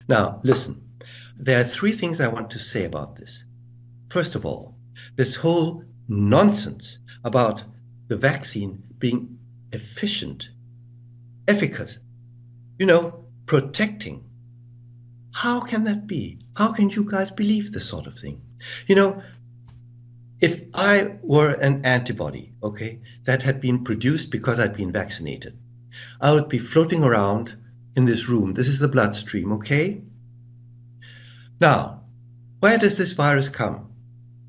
Now, listen, there are three things I want to say about this. First of all, this whole nonsense about the vaccine being efficient, efficacious, protecting. How can that be? How can you guys believe this sort of thing? If I were an antibody, okay, that had been produced because I'd been vaccinated, I would be floating around in this room. This is the bloodstream, okay? Now, where does this virus come?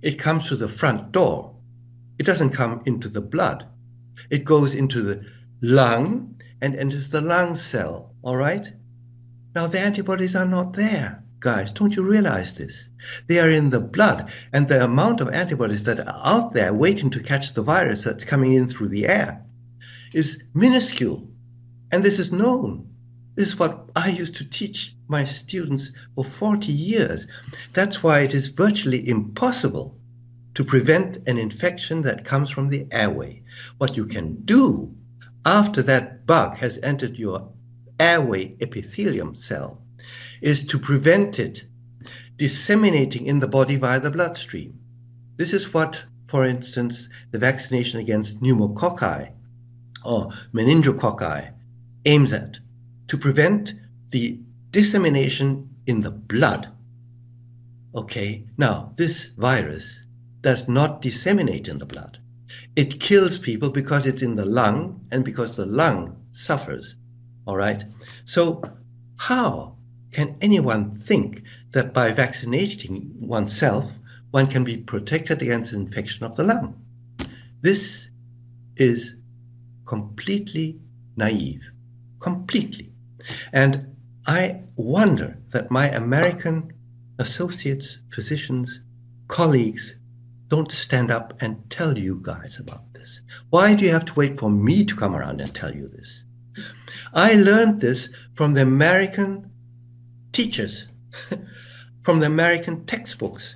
It comes through the front door. It doesn't come into the blood. It goes into the lung and enters the lung cell, all right? Now, the antibodies are not there, guys. Don't you realize this? They are in the blood, and the amount of antibodies that are out there waiting to catch the virus that's coming in through the air is minuscule. And this is known. This is what I used to teach my students for 40 years. That's why it is virtually impossible to prevent an infection that comes from the airway. What you can do after that bug has entered your airway epithelium cell is to prevent it disseminating in the body via the bloodstream. This is what, for instance, the vaccination against pneumococci or meningococci aims at, to prevent the dissemination in the blood. Okay, now this virus does not disseminate in the blood. It kills people because it's in the lung and because the lung suffers. All right, so how can anyone think that by vaccinating oneself, one can be protected against infection of the lung? This is completely naive, completely. And I wonder that my American associates, physicians, colleagues don't stand up and tell you guys about this. Why do you have to wait for me to come around and tell you this? I learned this from the American teachers, from the American textbooks.